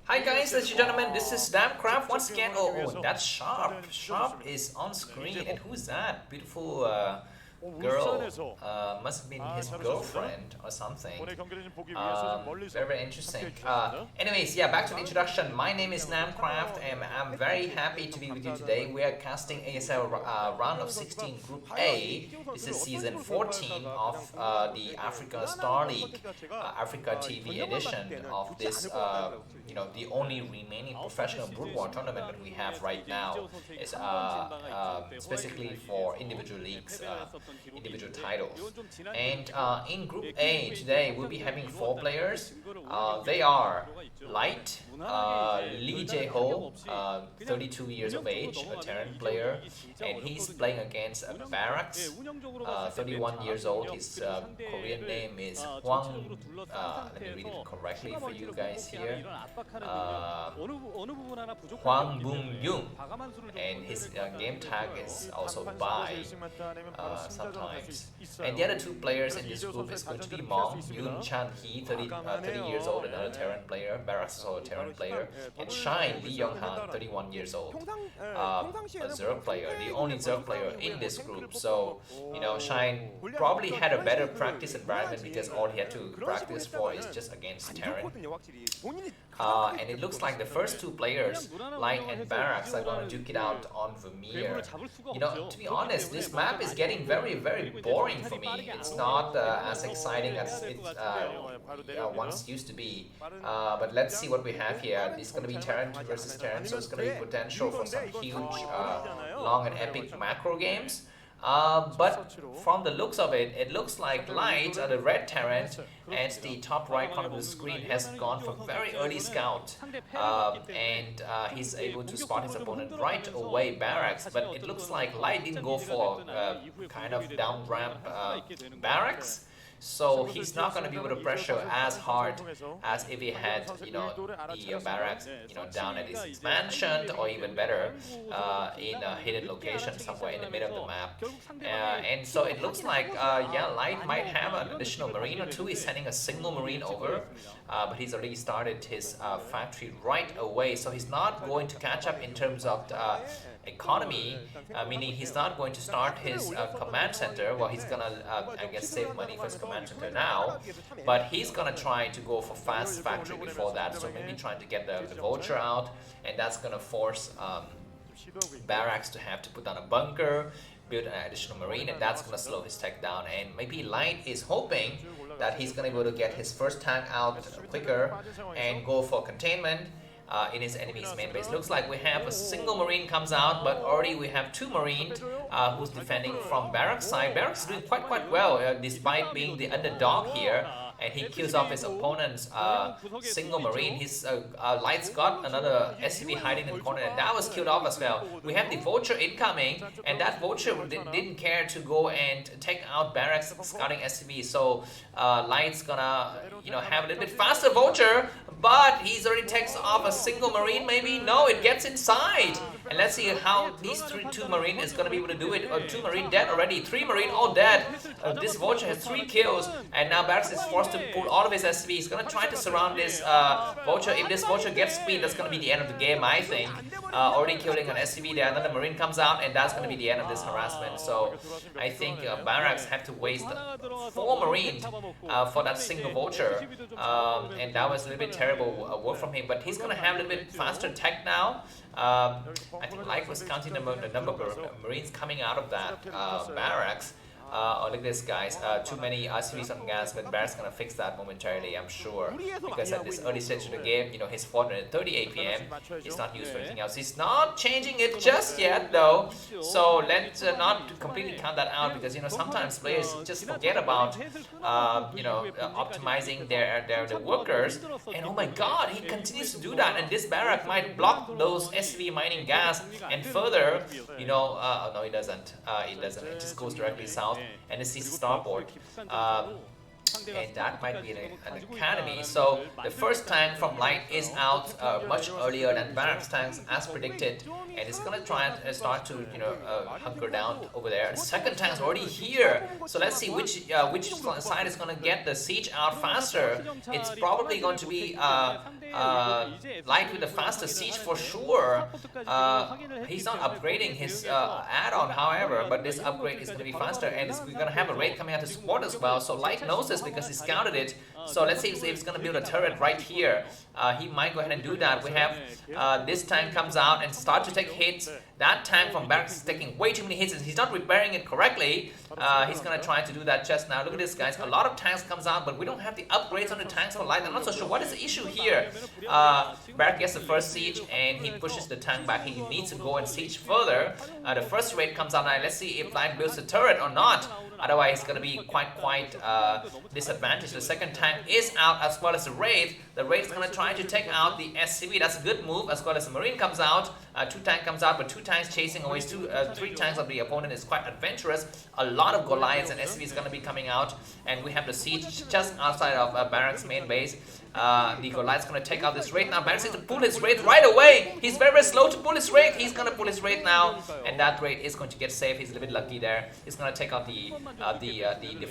Hi guys, ladies and gentlemen, this is Starcraft once again. Oh, that's Sharp. Sharp is on screen, and who's that? Beautiful girl. Must have been his girlfriend or something. Very, very interesting. Anyways, yeah, back to the introduction. My name is Namcraft, and I'm very happy to be with you today. We are casting ASL round of 16 Group A. This is season 14 of the Africa Star League, Africa TV edition of this, the only remaining professional broodwar tournament that we have right now is specifically for individual leagues, individual titles. And in Group A today, we'll be having 4 players. They are Light, Lee Jae-ho, 32 years of age, a Terran player, and he's playing against Barracks, 31 years old. His Korean name is Hwang. Let me read it correctly for you guys here. Hwang Bung-young, and his game tag is also Bai sometimes. And the other 2 players in this group is going to be Mong, Yoon Chan-hee, 30 years old, another Terran player, Barracks is also a Terran player, and Shine Lee Young-han, 31 years old, a Zerg player, the only Zerg player in this group. So, Shine probably had a better practice environment because all he had to practice for is just against Terran. And it looks like the first 2 players, Light and Barracks, are going to duke it out on Vermeer. To be honest, this map is getting very, very boring for me. It's not as exciting as it once used to be. But let's see what we have here. It's going to be Terran versus Terran, so it's going to be potential for some huge, long and epic macro games. But from the looks of it, it looks like Light, the red Terran, and the top right corner of the screen has gone for very early scout, and he's able to spot his opponent right away, Barracks. But it looks like Light didn't go for kind of down ramp Barracks. So he's not going to be able to pressure as hard as if he had, the Barracks, down at his mansion, or even better, in a hidden location somewhere in the middle of the map. And so it looks like, Light might have an additional Marine or 2. He's sending a single Marine over, but he's already started his factory right away. So he's not going to catch up in terms of economy, meaning he's not going to start his command center. Well, he's gonna, save money for his command center now, but he's gonna try to go for fast factory before that. So maybe trying to get the vulture out, and that's gonna force Barracks to have to put down a bunker, build an additional marine, and that's gonna slow his tech down. And maybe Light is hoping that he's gonna be able to get his first tank out quicker and go for containment in his enemy's main base. Looks like we have a single Marine comes out, but already we have 2 Marines who's defending from Barracks side. Barracks is doing quite well despite being the underdog here, and he kills off his opponent's single Marine. His Light's got another SCV hiding in the corner, and that was killed off as well. We have the Vulture incoming, and that Vulture didn't care to go and take out Barracks scouting SCV. So Light's gonna have a little bit faster Vulture, but he's already takes off a single Marine. Maybe no, it gets inside. And let's see how these 2 Marine is going to be able to do it. 2 Marine dead already, 3 Marine all dead. This Vulture has 3 kills, and now Barracks is forced to pull all of his SCV. He's going to try to surround this Vulture. If this Vulture gets speed, that's going to be the end of the game, I think. Already killing an SCV there, another Marine comes out, and that's going to be the end of this harassment. So I think Barracks have to waste 4 Marine for that single Vulture, and that was a little bit terrible work from him. But he's going to have a little bit faster tech now. I think Light was counting the number of Marines coming out of that Barracks. Look at this, guys. Too many RCVs on gas, but Barrett's gonna fix that momentarily, I'm sure. Because at this early stage of the game, his 430 APM is not used for anything else. He's not changing it just yet, though. So let's not completely count that out, because sometimes players just forget about optimizing their workers. And oh my God, he continues to do that. And this Barrack might block those SV mining gas, and further, no, it doesn't. It doesn't. It just goes directly south. And it sees starboard. And that might be an academy. So the first tank from Light is out much earlier than Barracks tanks as predicted, and it's gonna try and start to hunker down over there. The second tank's already here, so let's see which side is gonna get the siege out faster. It's probably going to be Light with a faster siege for sure. He's not upgrading his add-on, however, but this upgrade is going to be faster, and we're going to have a raid coming out to support as well. So Light knows this because he scouted it. So let's see if he's going to build a turret right here. He might go ahead and do that. We have this tank comes out and start to take hits. That tank from Barracks is taking way too many hits, and he's not repairing it correctly. He's going to try to do that just now. Look at this, guys. A lot of tanks comes out, but we don't have the upgrades on the tanks for Light. I'm not so sure what is the issue here. Barracks gets the first siege, and he pushes the tank back. He needs to go and siege further. The first raid comes out now. Let's see if Light builds a turret or not. Otherwise, it's going to be quite disadvantaged. The second tank is out as well as the raid. The raid is going to try to take out the SCV. That's a good move, as well as the Marine comes out. Two tank comes out, but two tanks chasing away three tanks of the opponent is quite adventurous. A lot of Goliaths and SCV is going to be coming out, and we have the siege just outside of Barracks' main base. The Goliath's going to take out this raid now. Barracks needs to pull his raid right away. He's very slow to pull his raid. He's going to pull his raid now, and that raid is going to get saved. He's a little bit lucky there. He's going to take out the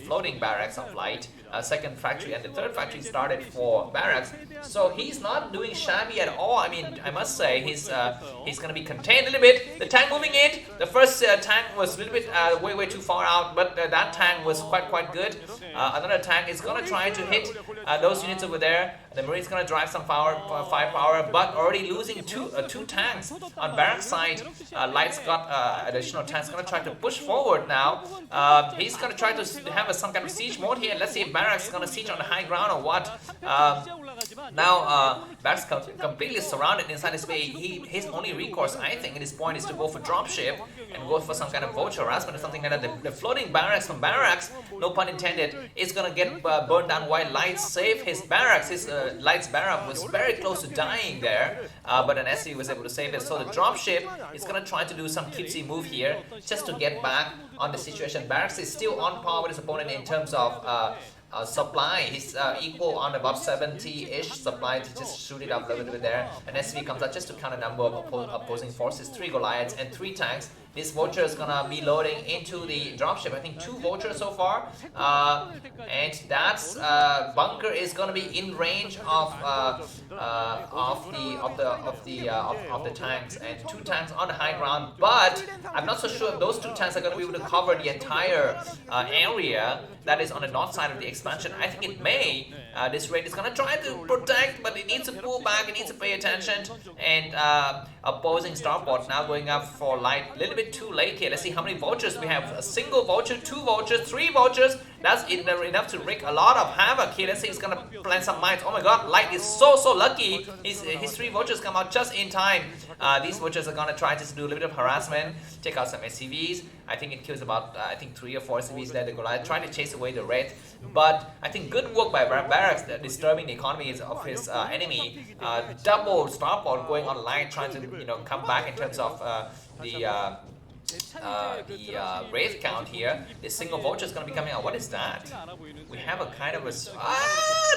floating Barracks of Light. Second factory and the third factory started for Barracks, so he's not doing shabby at all. I mean, I must say he's going to be contained a little bit. The tank moving in. The first tank was a little bit way too far out, but that tank was quite good. Another tank is going to try to hit those units over there. The Marine's going to drive some firepower, but already losing two tanks on Barracks side. Light's got additional tanks. Going to try to push forward now. He's going to try to have some kind of siege mode here. Let's see if Barracks is going to siege on the high ground or what. Now Barracks completely surrounded inside his base. His only recourse, I think, at this point is to go for dropship and go for some kind of vulture harassment or something like that. The floating Barracks from Barracks, no pun intended, is going to get burned down while Light save his Barracks. His Light's Barrack was very close to dying there, but an SC was able to save it. So the dropship is going to try to do some cutesy move here just to get back on the situation. Barracks is still on par with his opponent in terms of supply. He's equal on about 70-ish supply to just shoot it up a little bit there. And SV comes out just to count a number of opposing forces, 3 Goliaths and 3 tanks. This vulture is gonna be loading into the dropship. I think 2 vultures so far, and that's bunker is gonna be in range of the tanks, and 2 tanks on the high ground. But I'm not so sure if those 2 tanks are gonna be able to cover the entire area that is on the north side of the expansion. I think it may. This raid is gonna try to protect, but it needs to pull back. It needs to pay attention. And opposing starport now going up for Light. A little bit too late here. Let's see how many vultures we have. A single vulture, 2 vultures, 3 vultures. That's enough to wreak a lot of havoc here. Let's see, he's gonna plant some mines. Oh my god, Light is so lucky. His 3 vultures come out just in time. These vultures are gonna try to do a little bit of harassment. Take out some SCVs. I think it kills about 3 or 4 SCVs there. The Goliath trying to chase away the red. But I think good work by Barracks disturbing the economies of his enemy. Double starport going on Light, trying to come back in terms of the wraith count here. This single vulture is going to be coming out. What is that? We have a kind of a...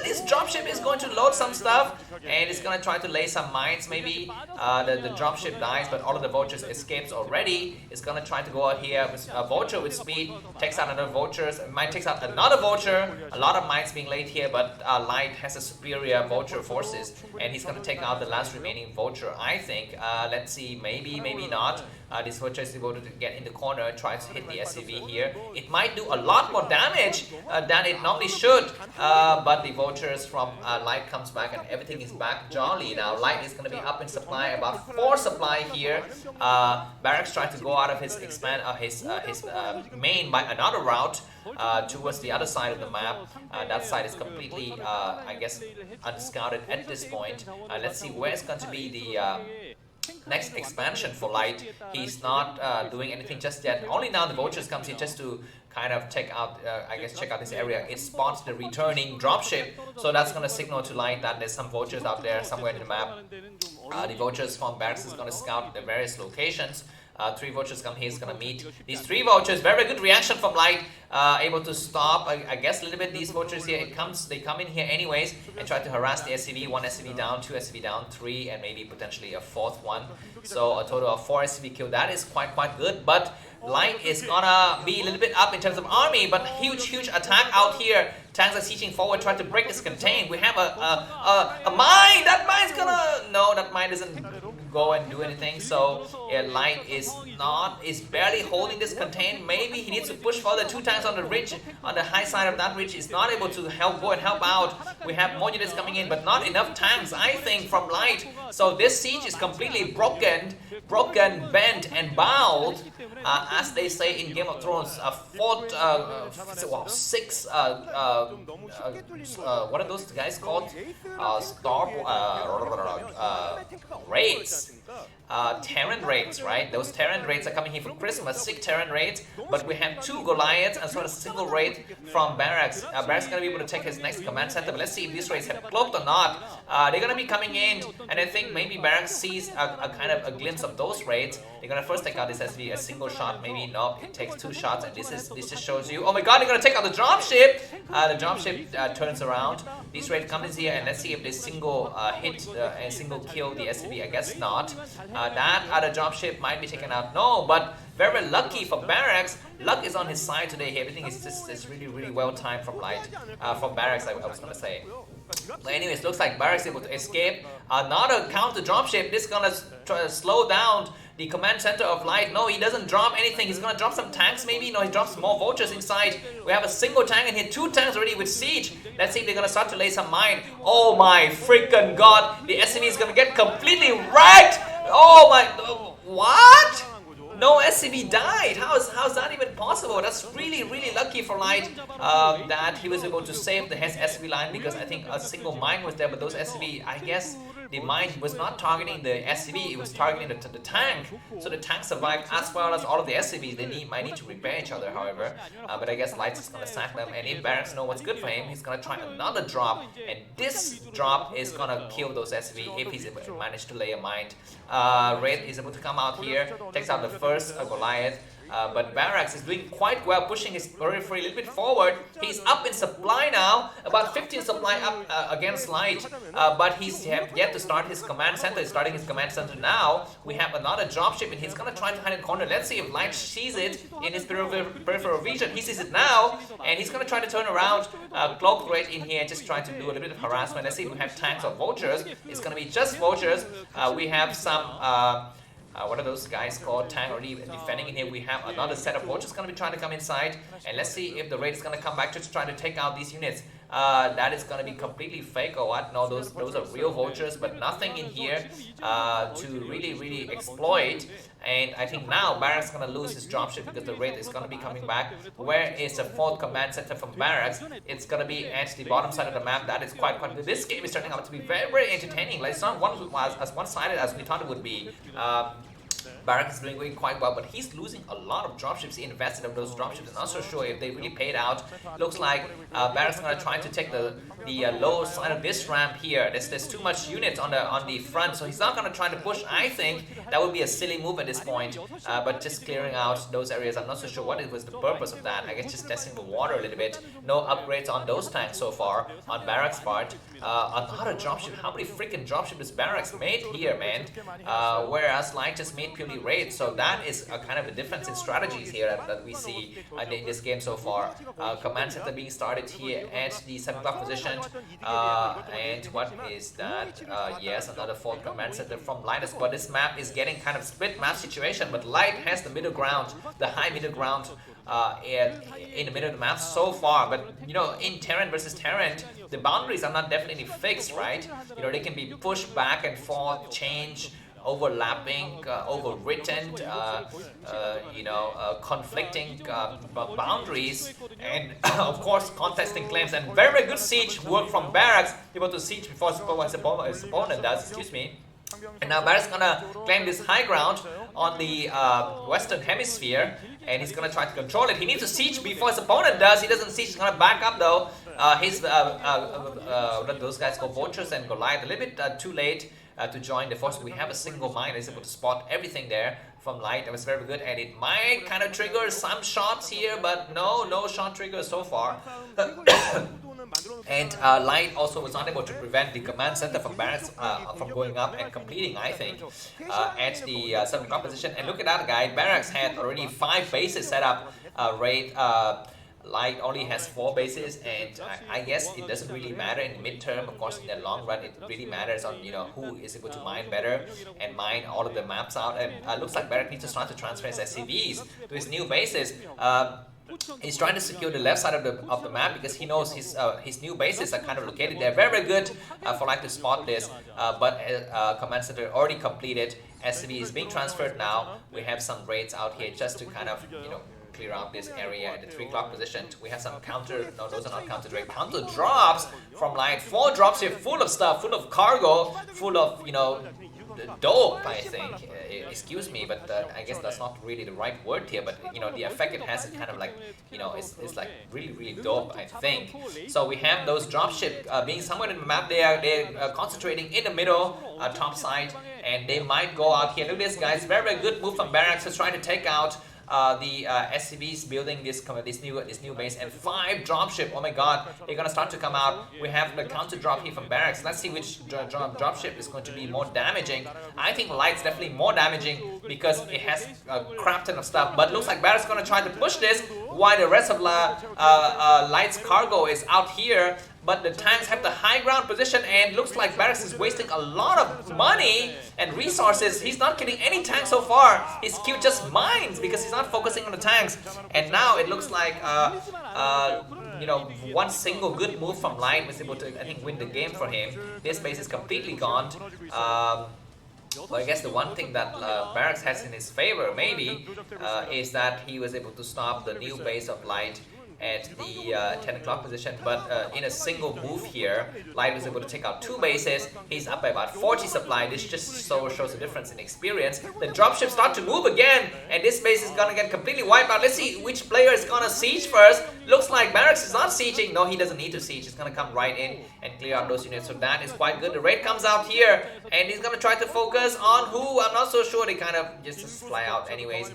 this dropship is going to load some stuff, and it's going to try to lay some mines maybe. The dropship dies, but all of the vultures escapes already. It's going to try to go out here with a vulture with speed, takes out another vultures, might takes out another vulture. A lot of mines being laid here, but Light has a superior vulture forces, and he's going to take out the last remaining vulture, I think. Let's see, maybe not. This vulture is able to get in the corner, tries to hit the SCV here. It might do a lot more damage than it normally should, but the vultures from Light comes back and everything is back jolly. Now Light is going to be up in supply, about 4 supply here. Barracks trying to go out of his main by another route towards the other side of the map. That side is completely, I guess, unscouted at this point. Let's see where it's going to be the next expansion for Light. He's not doing anything just yet. Only now the vultures comes here just to kind of check out, check out this area. It spots the returning dropship, so that's going to signal to Light that there's some vultures out there somewhere in the map. The vultures from Barracks is going to scout the various locations. 3 vultures come here, he's gonna meet these 3 vultures. Very good reaction from Light, able to stop, I guess, a little bit these vultures here. They come in here anyways and try to harass the SCV. 1 SCV down, 2 SCV down, 3, and maybe potentially a 4th one. So a total of 4 SCV kill. That is quite good, but Light is gonna be a little bit up in terms of army, but huge attack out here. Tanks are sieging forward, trying to break this contain. We have a mine. That mine's gonna, no, that mine doesn't go and do anything. So yeah, Light is barely holding this contain. Maybe he needs to push further. 2 tanks on the ridge, on the high side of that ridge, is not able to go and help out. We have more units coming in, but not enough tanks, I think, from Light. So this siege is completely broken, bent, and bowed. As they say in Game of Thrones, six what are those guys called? Raids. Terran raids, right? Those Terran raids are coming here for Christmas. 6 Terran raids, but we have 2 Goliaths as well as a single raid from Barracks. Barracks is gonna be able to take his next command center, but let's see if these raids have cloaked or not. They're gonna be coming in, and I think maybe Barracks sees a kind of a glimpse of those raids. They're gonna first take out this SCV, a single shot, maybe. No, it takes 2 shots, and this just shows you. Oh my God, they're gonna take out the dropship. The dropship turns around. These raids come in here, and let's see if they single hit and single kill the SCV. I guess not. That other dropship might be taken out. No, but very lucky for Barracks. Luck is on his side today. Everything is just really well timed from Light, from Barracks. I was gonna say. But anyways, looks like Barracks able to escape. Another counter dropship. This is gonna slow down the command center of Light. No, he doesn't drop anything. He's gonna drop some tanks maybe. No, he drops more vultures inside. We have a single tank in here, 2 tanks already with siege. Let's see if they're gonna start to lay some mine. Oh my freaking God, the SCV is gonna get completely wrecked. Oh my, what? No SCV died. How's that even possible? That's really lucky for Light that he was able to save the SCV line, because I think a single mine was there, but those SCV, I guess the mine was not targeting the SCV, it was targeting the tank. So the tank survived as well as all of the SCVs. They might need to repair each other, however. But I guess Light's is gonna sack them, and if Barracks know what's good for him, he's gonna try another drop, and this drop is gonna kill those SCV if he's able to manage to lay a mine. Red is able to come out here, takes out the first Goliath. But Barracks is doing quite well, pushing his periphery a little bit forward. He's up in supply now, about 15 supply up against Light, but he's yet to start his command center. He's starting his command center now. We have another dropship, and he's gonna try to hide in corner. Let's see if Light sees it in his peripheral vision. He sees it now, and he's gonna try to turn around, cloak right in here, just trying to do a little bit of harassment. Let's see if we have tanks or vultures. It's gonna be just vultures. We have some what are those guys called? Tank already defending in here. We have another set of vultures going to be trying to come inside, and let's see if the raid is going to come back just trying to take out these units. That is going to be completely fake or what? No, those are real vultures, but nothing in here to really exploit. And I think now Barracks is going to lose his dropship because the raid is going to be coming back. Where is the 4th command center from Barracks? It's going to be at the bottom side of the map. That is quite good. This game is turning out to be very entertaining. Like, it's not as one-sided as we thought it would be. Barracks is doing quite well, but he's losing a lot of dropships. He invested in those dropships. I'm not so sure if they really paid out. Looks like Barracks is going to try to take the lower side of this ramp here. There's too much units on the front, so he's not going to try to push. I think that would be a silly move at this point, but just clearing out those areas. I'm not so sure what was the purpose of that. I guess just testing the water a little bit. No upgrades on those tanks so far on Barracks' part. Another dropship. How many freaking dropships has Barracks made here, man? Whereas Light just made purely raids. So that is a kind of a difference in strategies here that we see in this game so far. Command center being started here at the 7 o'clock position. And what is that? Yes, another 4th command center from Light. But this map is getting kind of split map situation. But Light has the middle ground, the high middle ground in the middle of the map so far. But you know, in Terran versus Terran, the boundaries are not definitely fixed, right? You know, they can be pushed back and forth, change, overlapping, overwritten, conflicting boundaries, and of course contesting claims. And very good siege work from Barracks, able to siege before his opponent does. Excuse me. And now Barracks gonna claim this high ground on the Western Hemisphere, and he's gonna try to control it. He needs to siege before his opponent does. He doesn't siege. He's gonna back up though. His what are those guys called? Vultures and Goliath a little bit too late. to join the force. We have a single mine that's able to spot everything there from Light. That was very good, and it might kind of trigger some shots here, but no shot trigger so far. And Light also was not able to prevent the command center from Barracks from going up and completing, I think, at the 7 o'clock position. And look at that guy, Barracks had already 5 bases set up. Raid Light only has 4 bases, and I guess it doesn't really matter in the midterm. Of course, in the long run, it really matters on who is able to mine better and mine all of the maps out. And looks like Barracks needs to start to transfer his SCVs to his new bases. He's trying to secure the left side of the map because he knows his new bases are kind of located there. Very good for Light to spot this, but command center already completed. SCV is being transferred now. We have some raids out here just to kind of clear out this area at the 3 o'clock position. We have some counter, no, those are not counter raid, counter drops from Light. 4 drops here, full of stuff, full of cargo, full of dope, I think. Excuse me, but I guess that's not really the right word here, but the effect it has is kind of like it's like really dope, I think. So we have those dropship being somewhere in the map. They're concentrating in the middle, top side, and they might go out here. Look at this, guys, very good move from Barracks to try to take out the SCVs building this new base, and 5 dropship. Oh my god, they're gonna start to come out. We have the counter drop here from Barracks. Let's see which dropship is going to be more damaging. I think Light's definitely more damaging because it has a crap ton of stuff, but looks like Barracks gonna try to push this while the rest of Light's cargo is out here. But the tanks have the high ground position, and looks like Barracks is wasting a lot of money and resources. He's not killing any tanks so far. His Q just mines because he's not focusing on the tanks. And now it looks like one single good move from Light was able to, I think, win the game for him. This base is completely gone. Well, I guess the one thing that Barracks has in his favor, maybe, is that he was able to stop the new base of Light at the 10 o'clock position, but in a single move here, Light was able to take out 2 bases. He's up by about 40 supply. This just shows a difference in experience. The dropships start to move again, and this base is gonna get completely wiped out. Let's see which player is gonna siege first. Looks like Barracks is not sieging. No, he doesn't need to siege. He's gonna come right in and clear out those units, so that is quite good. The raid comes out here, and he's gonna try to focus on who? I'm not so sure. They kind of just fly out anyways.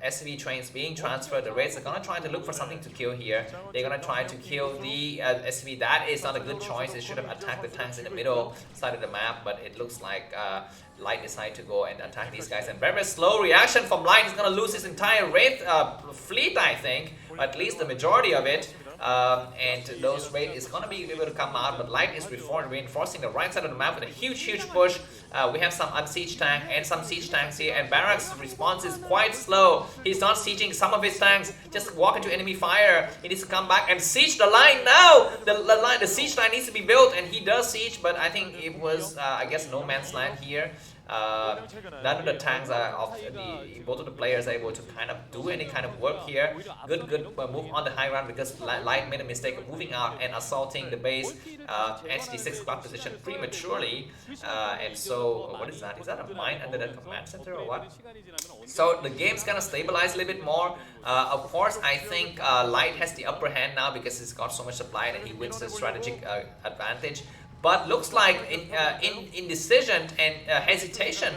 SCV trains being transferred. The raids are gonna try to look for something to kill here. They're gonna try to kill the SCV. That is not a good choice. They should have attacked the tanks in the middle side of the map, but it looks like Light decided to go and attack these guys. And very slow reaction from Light. He's gonna lose his entire raid fleet, I think, or at least the majority of it. And those raid is gonna be able to come out, but Light is reinforcing the right side of the map with a huge push. We have some unsieged tank and some siege tanks here, and Barracks' response is quite slow. He's not sieging some of his tanks, just walk into enemy fire. He needs to come back and siege the line now. The siege line needs to be built, and he does siege, but I think it was I guess no man's land here. None of the tanks both of the players are able to kind of do any kind of work here. Good move on the high ground because Light made a mistake of moving out and assaulting the base at the 6 o'clock position prematurely. And so, what is that? Is that a mine under the command center or what? So the game's gonna stabilize a little bit more. Of course, I think Light has the upper hand now because he's got so much supply that he wins the strategic advantage. But looks like indecision and hesitation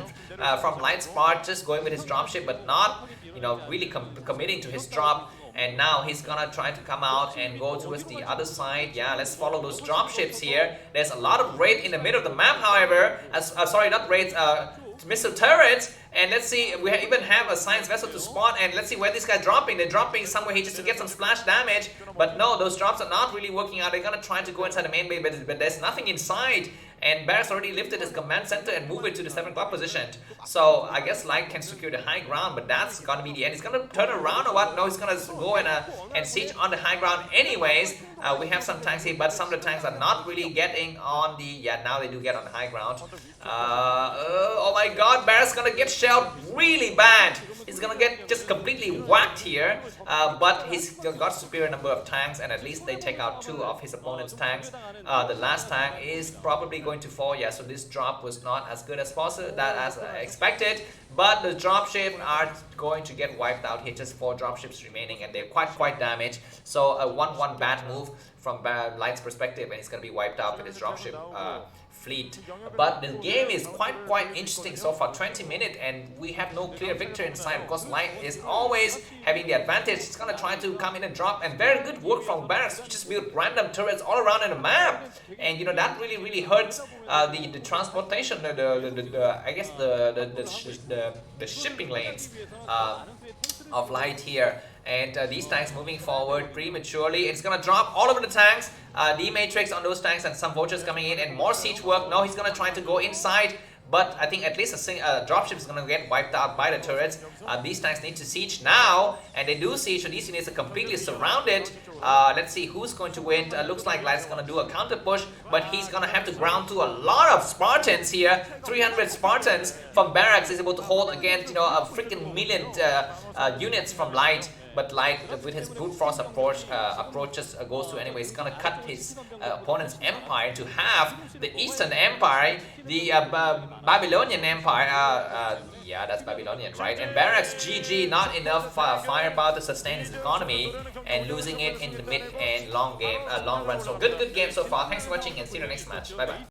from Light's part, just going with his dropship, but not really committing to his drop. And now he's gonna try to come out and go towards the other side. Yeah, let's follow those dropships here. There's a lot of raid in the middle of the map, however. Sorry, not raids, missile turrets. And let's see, we even have a science vessel to spot, and let's see where this guy's dropping. They're dropping somewhere here just to get some splash damage, but no, those drops are not really working out. They're gonna try to go inside the main base, but there's nothing inside. And Barracks already lifted his command center and moved it to the 7 o'clock position. So I guess Light can secure the high ground, but that's gonna be the end. He's gonna turn around or what? No, he's gonna go and siege on the high ground anyways. We have some tanks here, but some of the tanks are not really getting on the... Yeah, now they do get on the high ground. Oh my god, Barracks gonna get shelled really bad. He's gonna get just completely whacked here, but he's got superior number of tanks, and at least they take out 2 of his opponent's tanks. The last tank is probably going to fall. Yeah, so this drop was not as good as possible, as expected, but the dropship are going to get wiped out here. Just 4 dropships remaining, and they're quite damaged. So a 1-1 bad move from Light's perspective, and he's gonna be wiped out with his dropship fleet. But the game is quite interesting so far, 20 minutes, and we have no clear victory inside because Light is always having the advantage. It's gonna try to come in and drop, and very good work from Barracks to just build random turrets all around in the map, and that really hurts the transportation, I guess the shipping lanes of Light here. And these tanks moving forward prematurely. It's gonna drop all over the tanks. D-Matrix on those tanks and some vultures coming in, and more siege work. No, he's gonna try to go inside, but I think at least a dropship is gonna get wiped out by the turrets. These tanks need to siege now, and they do siege, so these units are completely surrounded. Let's see who's going to win. Looks like Light's gonna do a counter push, but he's gonna have to ground to a lot of Spartans here. 300 Spartans from Barracks is able to hold against a freaking million units from Light. But Light, with his brute force approaches goes to anyway. He's gonna cut his opponent's empire to half. The Eastern Empire, the Babylonian Empire. Yeah, that's Babylonian, right? And Barracks, GG, not enough firepower to sustain his economy, and losing it in the mid and long run. So good game so far. Thanks for watching, and see you in the next match. Bye bye.